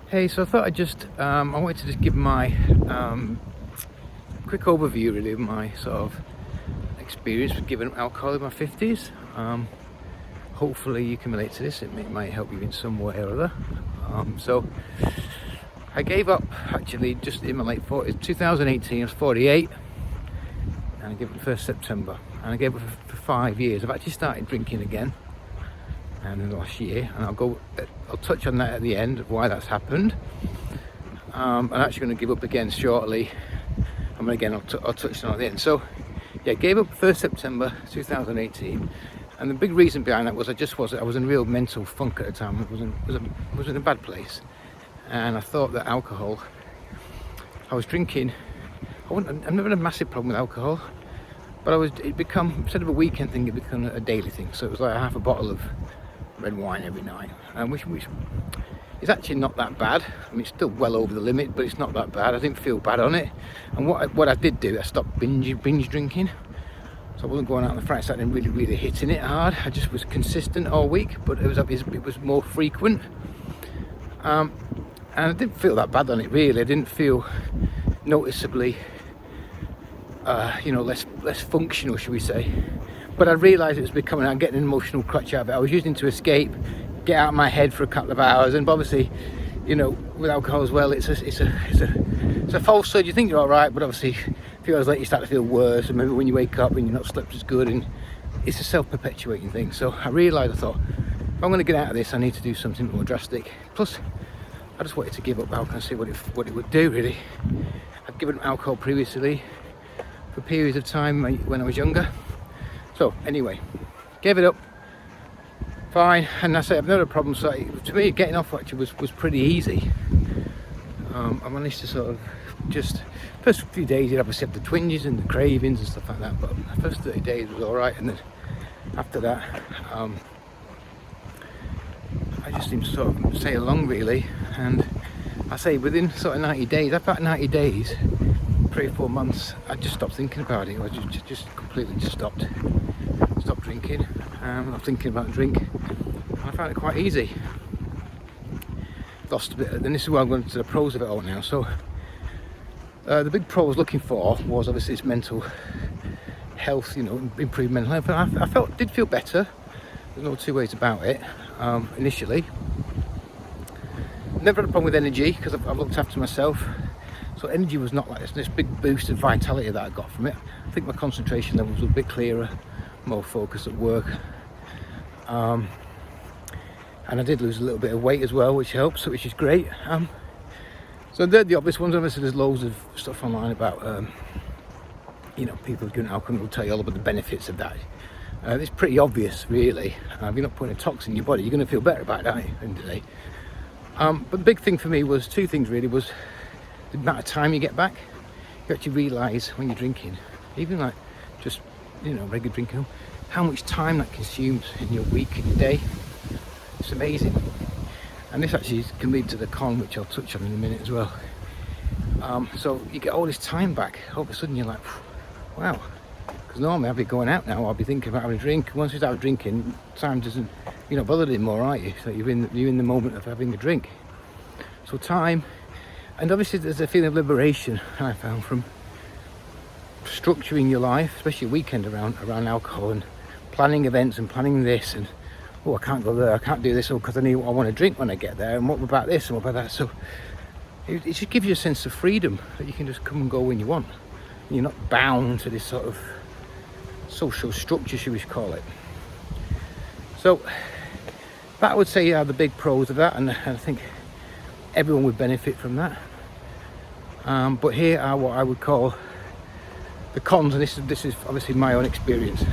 Hey, so I thought I'd just, I wanted to just give my quick overview really of my sort of experience with giving up alcohol in my 50s. Hopefully you can relate to this, it might help you in some way or other. So I gave up actually just in my late 40s, 2018, I was 48, and I gave up the 1st September, and I gave up for 5 years. I've actually started drinking again and in the last year, and I'll touch on that at the end of why that's happened. I'm actually going to give up again shortly. I'll touch on it at the end. So yeah, gave up 1st September 2018, and the big reason behind that was I was in a real mental funk at the time. I was in a bad place, and I thought that alcohol, I was drinking. I've never had a massive problem with alcohol, but it become, instead of a weekend thing, it became a daily thing. So it was like half a bottle of red wine every night, which is actually not that bad. I mean, it's still well over the limit, but it's not that bad. I didn't feel bad on it. And what I did do, I stopped binge drinking. So I wasn't going out on the Friday, Saturday and really hitting it hard. I just was consistent all week, but it was more frequent. And I didn't feel that bad on it really. I didn't feel noticeably, less functional, should we say. But I realised it was becoming, I'm getting an emotional crutch out of it. I was using it to escape, get out of my head for a couple of hours, and obviously, with alcohol as well, it's a falsehood. You think you're all right, but obviously a few hours later you start to feel worse, and maybe when you wake up and you're not slept as good, and it's a self-perpetuating thing. So I realised, I thought, if I'm going to get out of this, I need to do something more drastic. Plus, I just wanted to give up alcohol and see what it would do, really. I've given up alcohol previously for periods of time when I was younger. So anyway, gave it up, fine, and I say I've never had a problem. So to me, getting off actually was pretty easy. I managed to sort of just, first few days you'd obviously have the twinges and the cravings and stuff like that, but the first 30 days was all right, and then after that, I just seemed to sort of sail along really. And I say within sort of 90 days, about 90 days, 3 or 4 months, I just stopped thinking about it. I just completely stopped drinking. Not thinking about drink, and I found it quite easy. Lost a bit, and this is where I'm going to the pros of it all now. So the big pro I was looking for was obviously this mental health, improved mental health. And I did feel better. There's no two ways about it. Initially, never had a problem with energy because I've looked after myself. So energy was not like this big boost of vitality that I got from it. I think my concentration levels were a bit clearer, more focused at work. And I did lose a little bit of weight as well, which helps, which is great. So they're the obvious ones. Obviously there's loads of stuff online about, people doing alcohol will tell you all about the benefits of that. It's pretty obvious really. If you're not putting a toxin in your body, you're going to feel better about it, aren't you, at the end of the day? But the big thing for me was two things really. Was the amount of time you get back. You actually realise when you're drinking, even like just regular drinking, how much time that consumes in your week, in your day. It's amazing. And this actually can lead to the con, which I'll touch on in a minute as well. So you get all this time back. All of a sudden you're like, wow. Because normally I'll be going out now, I'll be thinking about having a drink. Once you start drinking, time doesn't, you're not bothered anymore, are you? So you're in the moment of having a drink. So time, and obviously there's a feeling of liberation I found from structuring your life, especially a weekend around alcohol, and planning events and planning this, and I can't go there, I can't do this, because I want to drink when I get there, and what about this and what about that. So it just gives you a sense of freedom that you can just come and go when you want. You're not bound to this sort of social structure, should we call it. So that I would say are the big pros of that, and I think everyone would benefit from that. But here are what I would call the cons, and this is obviously my own experience.